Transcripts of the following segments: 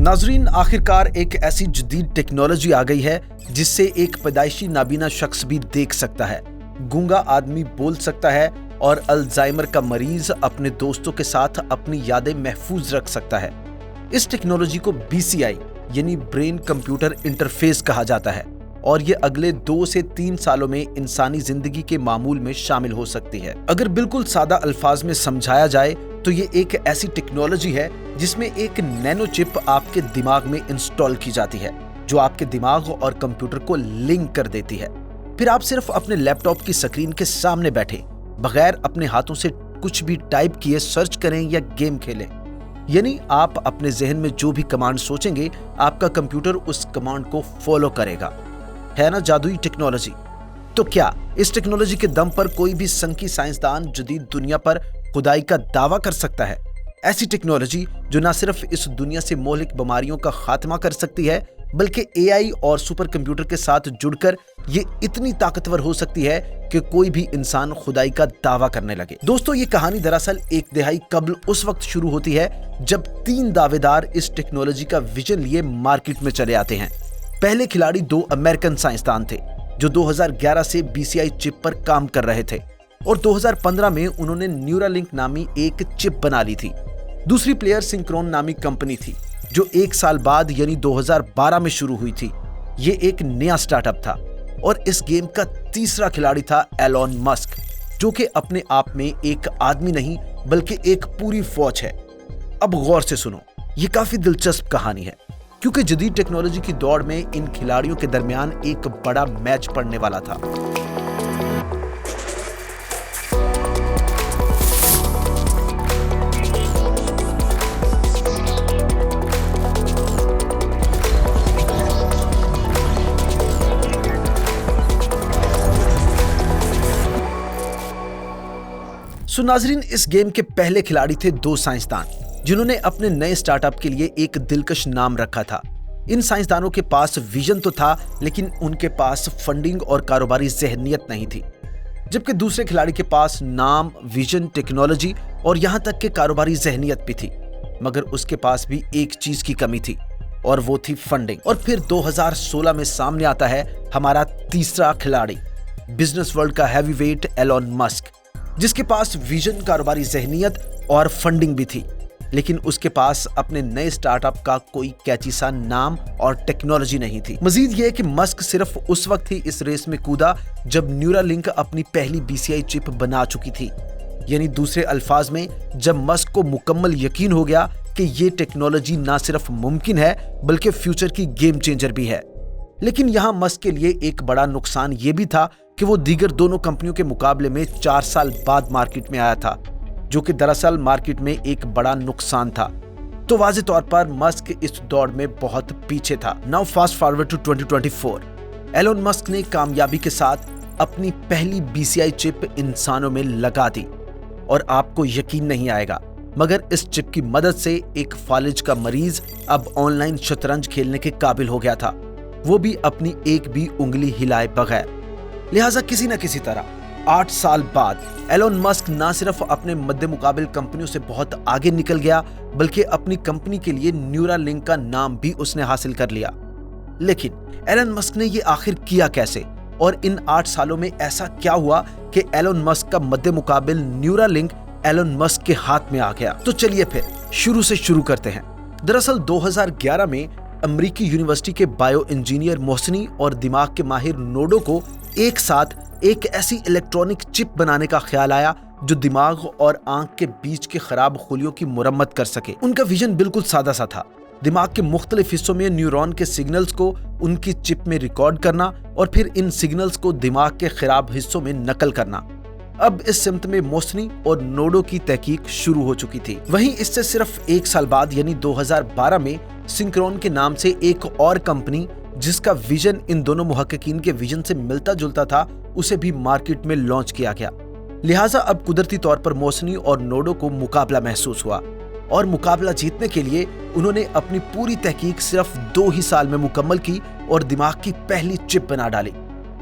नाजरीन, आखिरकार एक ऐसी जदीद टेक्नोलॉजी आ गई है जिससे एक पैदाइशी नाबीना शख्स भी देख सकता है, गूंगा आदमी बोल सकता है और अल्जाइमर का मरीज अपने दोस्तों के साथ अपनी यादें महफूज रख सकता है। इस टेक्नोलॉजी को BCI यानी ब्रेन कंप्यूटर इंटरफेस कहा जाता है और ये अगले 2 से 3 सालों में इंसानी जिंदगी के मामूल में शामिल हो सकती है। अगर बिल्कुल सादा अल्फाज में समझाया जाए तो ये एक ऐसी टेक्नोलॉजी है जिसमें एक नैनो चिप आपके दिमाग में इंस्टॉल की जाती है जो आपके दिमाग और कंप्यूटर को लिंक कर देती है। फिर आप सिर्फ अपने लैपटॉप की स्क्रीन के सामने बैठे बगैर अपने हाथों से कुछ भी टाइप किए सर्च करें या गेम खेलें। यानी आप अपने जहन में जो भी कमांड सोचेंगे आपका कंप्यूटर उस कमांड को फॉलो करेगा। है ना जादुई टेक्नोलॉजी? तो क्या इस टेक्नोलॉजी के दम पर कोई भी संकी साइंसदान जदीद दुनिया पर खुदाई का दावा कर सकता है? ऐसी टेक्नोलॉजी जो न सिर्फ इस दुनिया से मोहलिक बीमारियों का खात्मा कर सकती है बल्कि AI और सुपर कंप्यूटर के साथ जुड़कर ये इतनी ताकतवर हो सकती है कि कोई भी इंसान खुदाई का दावा करने लगे। दोस्तों, ये कहानी दरअसल एक दहाई कबल उस वक्त शुरू होती है जब 3 दावेदार इस टेक्नोलॉजी का विजन लिए मार्केट में चले आते हैं। पहले खिलाड़ी 2 अमेरिकन साइंसदान थे जो 2011 से BCI चिप पर काम कर रहे थे और 2015 में उन्होंने न्यूरालिंक नामी एक चिप बना ली थी। दूसरी प्लेयर सिंक्रोन नामी कंपनी थी जो 1 साल बाद यानी 2012 में शुरू हुई थी। ये एक नया स्टार्टअप था और इस गेम का तीसरा खिलाड़ी था एलोन मस्क, जो कि अपने आप में एक आदमी नहीं बल्कि एक पूरी फौज है। अब गौर से सुनो, ये काफी दिलचस्प कहानी है क्योंकि जदीद टेक्नोलॉजी की दौड़ में इन खिलाड़ियों के दरमियान एक बड़ा मैच पड़ने वाला था। सो नाजरीन, इस गेम के पहले खिलाड़ी थे 2 साइंसदान जिन्होंने अपने नए स्टार्टअप के लिए एक दिलकश नाम रखा था। इन साइंसदानों के पास विजन तो था लेकिन उनके पास फंडिंग और कारोबारी ज़हनियत नहीं थी, जबकि दूसरे खिलाड़ी के पास नाम, विजन, टेक्नोलॉजी और यहां तक कि कारोबारी ज़हनियत भी थी, मगर उसके पास भी एक चीज की कमी थी और वो थी फंडिंग। और फिर 2016 में सामने आता है हमारा तीसरा खिलाड़ी, बिजनेस वर्ल्ड का हैवीवेट एलोन मस्क, जिसके पास विजन, कारोबारी ज़हनियत और फंडिंग भी थी, लेकिन उसके पास अपने नए स्टार्टअप का कोई कैची सा नाम और टेक्नोलॉजी नहीं थी। मजीद ये कि मस्क सिर्फ उस वक्त ही इस रेस में कूदा जब न्यूरालिंक अपनी पहली BCI चिप बना चुकी थी। यानी दूसरे अल्फाज में, जब मस्क को मुकम्मल यकीन हो गया कि ये टेक्नोलॉजी ना सिर्फ मुमकिन है बल्कि फ्यूचर की गेम चेंजर भी है। लेकिन यहाँ मस्क के लिए एक बड़ा नुकसान ये भी था कि वो दीगर दोनों कंपनियों के मुकाबले में 4 साल बाद मार्केट में आया था, जो कि दरअसल मार्केट में एक बड़ा नुकसान था। तो वाज़े तौर पर मस्क इस दौड़ में बहुत पीछे था। Now fast forward to 2024। Elon Musk ने कामयाबी के साथ अपनी पहली BCI चिप इंसानों में लगा दी और आपको यकीन नहीं आएगा मगर इस चिप की मदद से एक फालिज का मरीज अब ऑनलाइन शतरंज खेलने के काबिल हो गया था, वो भी अपनी एक भी उंगली हिलाए बगैर। लिहाजा किसी न किसी तरह 8 साल बाद एलोन मस्क ना सिर्फ अपने मद्दे मुकाबिल कंपनियों से बहुत आगे निकल गया बल्कि अपनी कंपनी के लिए न्यूरालिंक का नाम भी उसने हासिल कर लिया। लेकिन एलोन मस्क ने ये आखिर किया कैसे और इन 8 सालों में ऐसा क्या हुआ कि एलोन मस्क का मद्दे मुकाबिल न्यूरालिंक एलोन मस्क के हाथ में आ गया? तो चलिए फिर शुरू से शुरू करते हैं। दरअसल 2011 में अमेरिकी यूनिवर्सिटी के बायो इंजीनियर मोहसिनी और दिमाग के माहिर नोडो को एक साथ एक ऐसी इलेक्ट्रॉनिक चिप बनाने का ख्याल आया जो दिमाग और आंख के बीच के खराब खुलियों की मुरम्मत कर सके। उनका विजन बिल्कुल सादा सा था, दिमाग के मुख्तलिफ हिस्सों में न्यूरॉन के सिग्नल्स को उनकी चिप में रिकॉर्ड करना और फिर इन सिग्नल्स को दिमाग के खराब हिस्सों में नकल करना। अब इस सिमत में मोहसिनी और नोडो की तहकीक शुरू हो चुकी थी। वहीं इससे सिर्फ 1 साल बाद यानी 2012 में सिंक्रोन के नाम से एक और कंपनी जिसका विजन इन दोनों मुहक्किकीन के विजन से मिलता जुलता था उसे भी मार्केट में लॉन्च किया गया। लिहाजा अब कुदरती तौर पर मोहसिनी और नोडो को मुकाबला महसूस हुआ और मुकाबला जीतने के लिए उन्होंने अपनी पूरी तहकीक सिर्फ 2 ही साल में मुकम्मल की और दिमाग की पहली चिप बना डाली।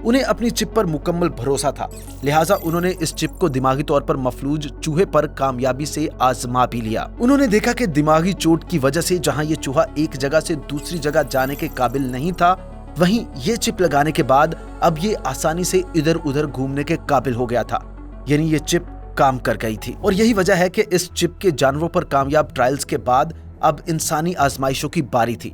उन्हें अपनी चिप पर मुकम्मल भरोसा था, लिहाजा उन्होंने इस चिप को दिमागी तौर पर मफलूज चूहे पर कामयाबी से आजमा भी लिया। उन्होंने देखा कि दिमागी चोट की वजह से जहां ये चूहा एक जगह से दूसरी जगह जाने के काबिल नहीं था, वहीं ये चिप लगाने के बाद अब ये आसानी से इधर उधर घूमने के काबिल हो गया था। यानी ये चिप काम कर गई थी। और यही वजह है कि इस चिप के जानवरों पर कामयाब ट्रायल्स के बाद अब इंसानी आजमाइशों की बारी थी।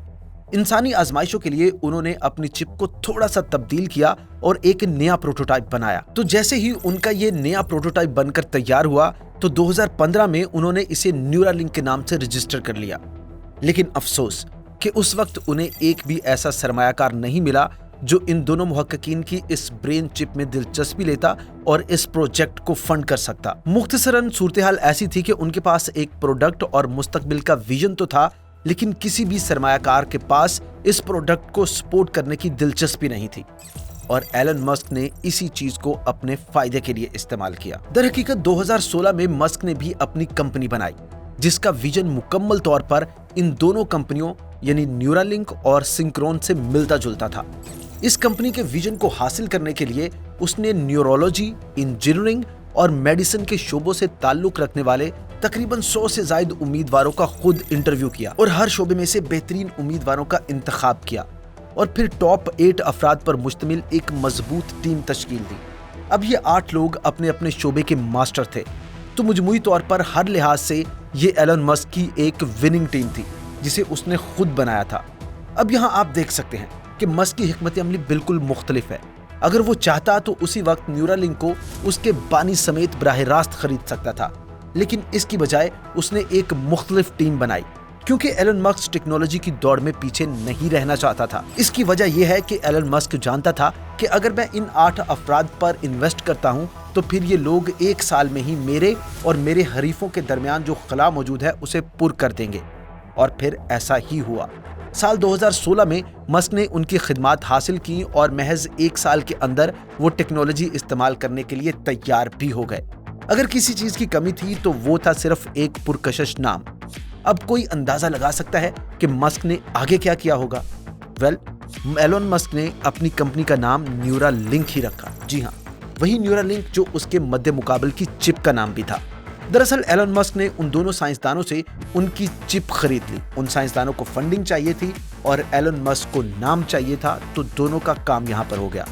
इंसानी आजमाइशों के लिए उन्होंने अपनी चिप को थोड़ा सा तब्दील किया और एक नया प्रोटोटाइप बनाया। तो जैसे ही उनका ये नया प्रोटोटाइप बनकर तैयार हुआ तो 2015 में उन्होंने इसे न्यूरालिंक के नाम से रजिस्टर कर लिया। लेकिन अफसोस कि उस वक्त उन्हें एक भी ऐसा सरमायाकार नहीं मिला जो इन दोनों मुहक्किकीन की इस ब्रेन चिप में दिलचस्पी लेता और इस प्रोजेक्ट को फंड कर सकता। मुख्तसरन सूरत-ए-हाल ऐसी थी कि उनके पास एक प्रोडक्ट और मुस्तकबिल का विजन तो था, लेकिन किसी भी सरमायाकार के पास इस प्रोडक्ट को सपोर्ट करने की दिलचस्पी नहीं थी। और एलन मस्क ने इसी चीज को अपने फायदे के लिए इस्तेमाल किया। दरहकीकत 2016 में मस्क ने भी अपनी कंपनी बनाई, जिसका विजन मुकम्मल तौर पर इन दोनों कंपनियों यानी न्यूरालिंक और सिंक्रोन से मिलता जुलता था। इस कंपनी के विजन को हासिल करने के लिए उसने न्यूरोलॉजी, इंजीनियरिंग और मेडिसिन के शोबों से ताल्लुक रखने वाले तकरीबन 100 से ज्यादा उम्मीदवारों का खुद इंटरव्यू किया और हर शोबे में से बेहतरीन उम्मीदवारों का इंतखाब किया और फिर टॉप 8 अफराद पर मुश्तमिल एक मजबूत टीम तश्कील दी। अब ये 8 लोग अपने अपने शोबे के मास्टर थे, तो मजमूई तौर पर हर लिहाज से ये एलन मस्क की एक विनिंग टीम थी जिसे उसने खुद बनाया था। अब यहाँ आप देख सकते हैं कि मस्क की हिकमत अमली बिल्कुल मुख्तलिफ है। अगर वो चाहता तो उसी वक्त न्यूरालिंक को उसके बानी समेत बराह रास्त खरीद सकता था, लेकिन इसकी बजाय उसने एक मुख्तलिफ टीम बनाई क्योंकि एलन मस्क टेक्नोलॉजी की दौड़ में पीछे नहीं रहना चाहता था। इसकी वजह यह है कि एलन मस्क जानता था कि अगर मैं इन 8 अफराद पर इन्वेस्ट करता हूं तो फिर ये लोग 1 साल में ही मेरे और मेरे हरीफों के दरमियान जो खला मौजूद है उसे पुर कर देंगे। और फिर ऐसा ही हुआ। साल 2016 में मस्क ने उनकी खिदमात हासिल की और महज 1 साल के अंदर वो टेक्नोलॉजी इस्तेमाल करने के लिए तैयार भी हो गए। अगर किसी चीज की कमी थी तो वो था सिर्फ एक पुरकशिश नाम। अब कोई अंदाजा लगा सकता है कि मस्क ने आगे क्या किया होगा। एलन मस्क ने अपनी कंपनी का नाम न्यूरालिंक ही रखा। जी हाँ, वही न्यूरालिंक जो उसके मद्दे मुकाबल की चिप का नाम भी था। दरअसल एलन मस्क ने उन दोनों साइंसदानों से उनकी चिप खरीद ली। उन साइंसदानों को फंडिंग चाहिए थी और एलन मस्क को नाम चाहिए था, तो दोनों का काम यहाँ पर हो गया।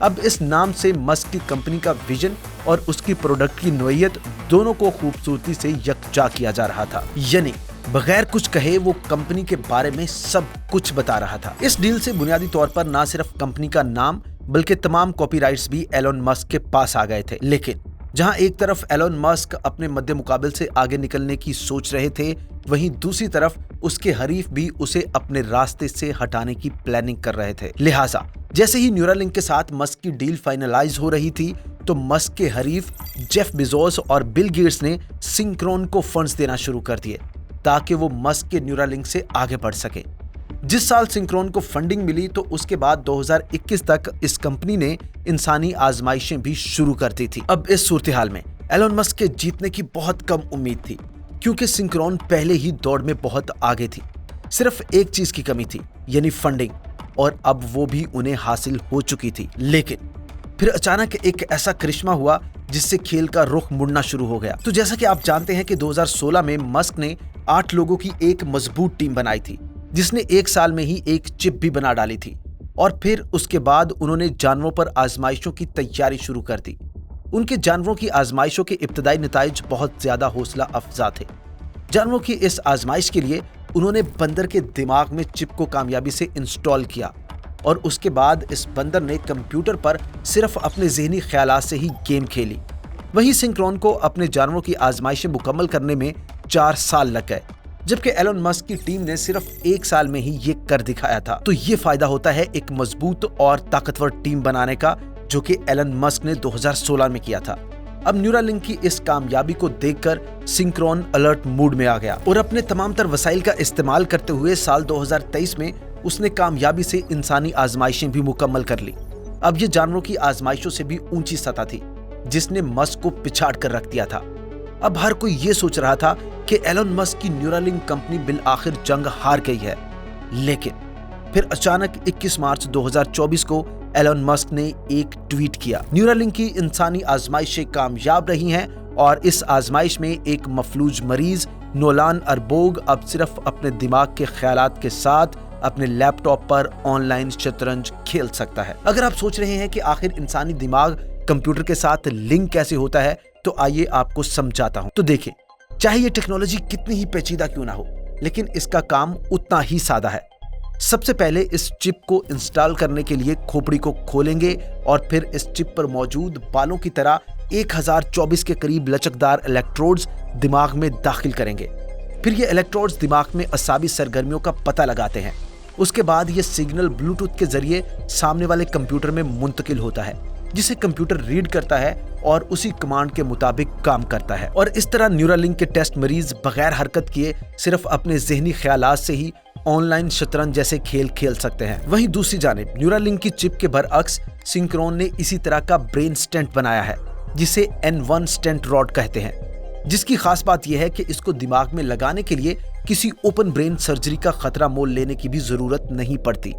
अब इस नाम से मस्क की कंपनी का विजन और उसकी प्रोडक्ट की नोयत दोनों को खूबसूरती से यकजा किया जा रहा था। यानी बगैर कुछ कहे वो कंपनी के बारे में सब कुछ बता रहा था। इस डील से बुनियादी तौर पर ना सिर्फ कंपनी का नाम बल्कि तमाम कॉपीराइट्स भी एलन मस्क के पास आ गए थे। लेकिन जहां एक तरफ एलन मस्क अपने मद्दे मुकाबले से आगे निकलने की सोच रहे थे, वहीं दूसरी तरफ उसके हरीफ भी उसे अपने रास्ते से हटाने की प्लानिंग कर रहे थे। लिहाजा जैसे ही न्यूरालिंक के साथ मस्क की डील फाइनलाइज हो रही थी तो मस्क के हरीफ जेफ बेजोस और बिल गेट्स ने सिंक्रोन को फंड्स देना शुरू कर दिए ताकि वो मस्क के न्यूरालिंक से आगे बढ़ सके। जिस साल सिंक्रोन को फंडिंग मिली तो उसके बाद 2021 तक इस कंपनी ने इंसानी आजमाइशें भी शुरू कर दी थी। अब इस सूरत-ए-हाल में एलन मस्क के जीतने की बहुत कम उम्मीद थी क्योंकि सिंक्रोन पहले ही दौड़ में बहुत आगे थी। सिर्फ एक चीज की कमी थी, यानी फंडिंग, और अब वो भी उन्हें हासिल हो चुकी थी। लेकिन फिर अचानक एक ऐसा करिश्मा हुआ जिससे खेल का रुख मुड़ना शुरू हो गया। तो जैसा कि आप जानते हैं कि 2016 में मस्क ने 8 लोगों की एक मजबूत टीम बनाई थी जिसने 1 साल में ही एक चिप भी बना डाली थी और फिर उसके बाद उन्होंने जानवरों पर आजमाइशों की तैयारी शुरू कर दी। उनके जानवरों की आजमाइशों के इब्तदाई नताइज बहुत ज्यादा हौसला अफजा थे। जानवरों की इस आजमाइश के लिए उन्होंने बंदर के दिमाग में चिप को कामयाबी से इंस्टॉल किया और उसके बाद इस बंदर ने कंप्यूटर पर सिर्फ अपने ज़हनी ख्यालात से ही गेम खेली। वहीं सिंक्रोन को अपने जानवरों की आजमाइशें मुकम्मल करने में 4 साल लग गए, जबकि एलन मस्क की टीम ने सिर्फ 1 साल में ही ये कर दिखाया था। तो ये फायदा होता है एक मजबूत और ताकतवर टीम बनाने का, जो कि एलन मस्क ने 2016 में किया था। अब न्यूरालिंक की इस कामयाबी को देखकर सिंक्रोन अलर्ट मूड में आ गया और अपने तमाम तर वसाइल का इस्तेमाल करते हुए साल 2023 में उसने कामयाबी से इंसानी आजमाइशें भी मुकम्मल कर ली। अब ये जानवरों की आजमाइशों से भी ऊंची सतह थी जिसने मस्क को पिछाड़ कर रख दिया था। अब हर कोई ये सोच रहा था कि एलन मस्क की न्यूरालिंक कंपनी बिल आखिर जंग हार गई है। लेकिन फिर अचानक 21 मार्च 2024 को एलन मस्क ने एक ट्वीट किया। न्यूरालिंक की इंसानी आजमाइशें कामयाब रही हैं और इस आजमाइश में एक मफलूज मरीज नोलान अरबोग अब सिर्फ अपने दिमाग के ख्यालात के साथ अपने लैपटॉप पर ऑनलाइन शतरंज खेल सकता है। अगर आप सोच रहे हैं कि आखिर इंसानी दिमाग कंप्यूटर के साथ लिंक कैसे होता है, तो आइए आपको समझाता हूं। तो देखिए, चाहे ये टेक्नोलॉजी कितनी ही पेचीदा क्यों ना हो, लेकिन इसका काम उतना ही सादा है। सबसे पहले इस चिप को इंस्टॉल करने के लिए खोपड़ी को खोलेंगे और फिर इस चिप पर मौजूद बालों की तरह 1024 के करीब लचकदार इलेक्ट्रोड्स दिमाग में दाखिल करेंगे। फिर ये इलेक्ट्रोड्स दिमाग में असाबी सरगर्मियों का पता लगाते हैं। उसके बाद ये सिग्नल ब्लूटूथ के जरिए सामने वाले कंप्यूटर में मुंतकिल होता है, जिसे कंप्यूटर रीड करता है और उसी कमांड के मुताबिक काम करता है। और इस तरह न्यूरालिंक के टेस्ट मरीज बगैर हरकत किए सिर्फ अपने ज़हनी ख्यालात से ही ऑनलाइन शतरंज जैसे खेल खेल सकते हैं। वहीं दूसरी जानिब न्यूरालिंक की चिप के बरअक्स सिंक्रोन ने इसी तरह का ब्रेन स्टेंट बनाया है, जिसे N1 स्टेंट रॉड कहते हैं, जिसकी खास बात यह है कि इसको दिमाग में लगाने के लिए किसी ओपन ब्रेन सर्जरी का खतरा मोल लेने की भी जरूरत नहीं पड़ती।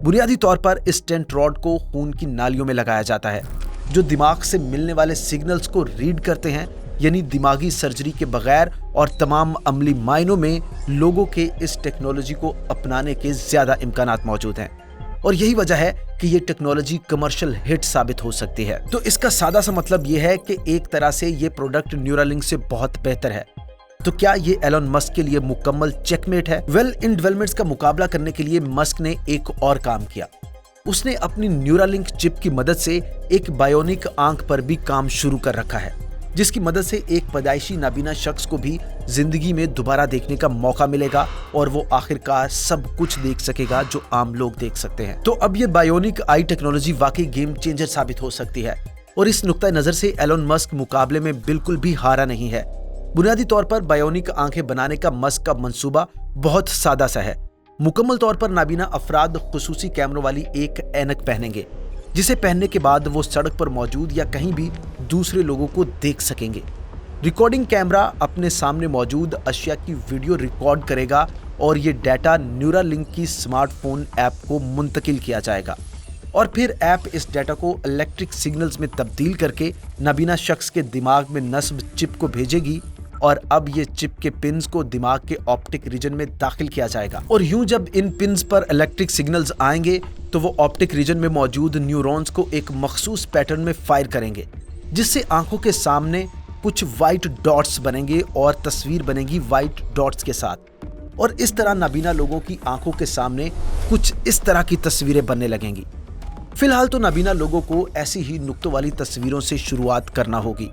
बुनियादी तौर पर इस स्टेंट रॉड को खून की नालियों में लगाया जाता है, जो दिमाग से मिलने वाले सिग्नल्स को रीड करते हैं। यानी दिमागी सर्जरी के बगैर और तमाम अमली मायनों में लोगों के इस टेक्नोलॉजी को अपनाने के ज्यादा इम्कानात मौजूद हैं, और यही वजह है कि ये टेक्नोलॉजी कमर्शियल हिट साबित हो सकती है। तो इसका सादा सा मतलब ये है कि एक तरह से ये प्रोडक्ट न्यूरालिंक से बहुत बेहतर है। तो क्या ये एलन मस्क के लिए मुकम्मल चेकमेट है? वेल, इन डेवलपमेंट्स का मुकाबला करने के लिए मस्क ने एक और काम किया। उसने अपनी न्यूरालिंक चिप की मदद से एक बायोनिक आंख पर भी काम शुरू कर रखा है, जिसकी मदद से एक पैदाइशी नाबीना शख्स को भी जिंदगी में दोबारा देखने का मौका मिलेगा और वो आखिरकार सब कुछ देख सकेगा जो आम लोग देख सकते हैं। तो अब ये बायोनिक आई टेक्नोलॉजी वाकई गेम चेंजर साबित हो सकती है, और इस नुक्ता नजर से एलन मस्क मुकाबले में बिल्कुल भी हारा नहीं है। बुनियादी तौर पर बायोनिक आंखें बनाने का मस्क का मंसूबा बहुत सादा सा है। मुकम्मल तौर पर नाबीना अफराद खुसूसी कैमरों वाली एक ऐनक पहनेंगे, जिसे पहनने के बाद वो सड़क पर मौजूद या कहीं भी दूसरे लोगों को देख सकेंगे। रिकॉर्डिंग कैमरा अपने सामने मौजूद अशिया की वीडियो रिकॉर्ड करेगा और ये डाटा न्यूरालिंक की स्मार्टफोन ऐप को मुंतकिल किया जाएगा, और फिर ऐप इस डाटा को इलेक्ट्रिक सिग्नल्स में तब्दील करके नाबीना शख्स के दिमाग में नस्ब चिप को भेजेगी, और अब ये चिप के पिन्स को दिमाग के ऑप्टिक रीजन में दाखिल किया जाएगा। और यूं जब इन पिन्स पर इलेक्ट्रिक सिग्नल्स आएंगे तो वो ऑप्टिक रीजन में मौजूद न्यूरॉन्स को एक मखसूस पैटर्न में फायर करेंगे, जिससे आंखों के सामने कुछ वाइट डॉट्स बनेंगे और तस्वीर बनेगी वाइट डॉट्स के साथ। और इस तरह नाबीना लोगों की आंखों के सामने कुछ इस तरह की तस्वीरें बनने लगेंगी। फिलहाल तो नाबीना लोगों को ऐसी ही नुक्तों वाली तस्वीरों से शुरुआत करना होगी,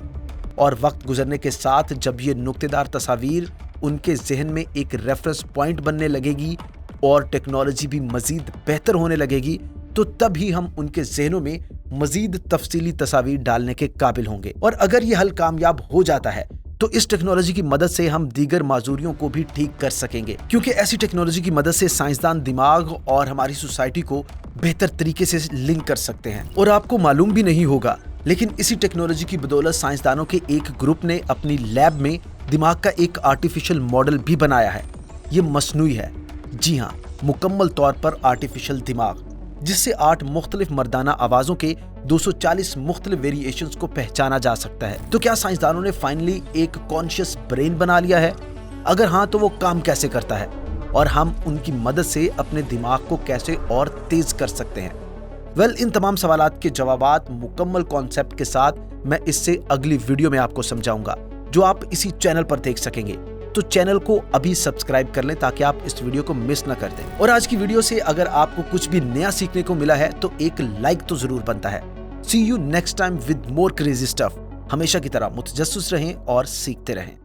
और वक्त गुजरने के साथ जब ये नुक्तेदार तस्वीर उनके जहन में एक रेफरेंस पॉइंट बनने लगेगी और टेक्नोलॉजी भी मजीद बेहतर होने लगेगी, तो तब ही हम उनके जहनों में मजीद तफसीली तस्वीर डालने के काबिल होंगे। और अगर ये हल कामयाब हो जाता है तो इस टेक्नोलॉजी की मदद से हम दीगर माजूरियों को भी ठीक कर सकेंगे, क्योंकि ऐसी टेक्नोलॉजी की मदद से साइंसदान दिमाग और हमारी सोसाइटी को बेहतर तरीके से लिंक कर सकते हैं। और आपको मालूम भी नहीं होगा, लेकिन इसी टेक्नोलॉजी की बदौलत साइंसदानों के एक ग्रुप ने अपनी लैब में दिमाग का एक आर्टिफिशियल मॉडल भी बनाया है। ये मसनूई है, जी हाँ, मुकम्मल तौर पर आर्टिफिशियल दिमाग, जिससे 8 मुख्तलिफ मर्दाना आवाज़ों के 240 मुख्तलिफ वेरिएशंस को पहचाना जा सकता है। तो क्या साइंसदानों ने फाइनली एक कॉन्शियस ब्रेन बना लिया है? अगर हाँ, तो वो काम कैसे करता है और हम उनकी मदद से अपने दिमाग को कैसे और तेज कर सकते हैं? वेल, इन तमाम सवालात के जवाबात मुकम्मल कॉन्सेप्ट के साथ मैं इससे अगली वीडियो में आपको समझाऊंगा, जो आप इसी चैनल पर देख सकेंगे। तो चैनल को अभी सब्सक्राइब कर लें ताकि आप इस वीडियो को मिस ना कर दें। और आज की वीडियो से अगर आपको कुछ भी नया सीखने को मिला है तो एक लाइक तो जरूर बनता है। See you next time with more crazy stuff. हमेशा की तरह मुतजस्सिस रहें और सीखते रहें।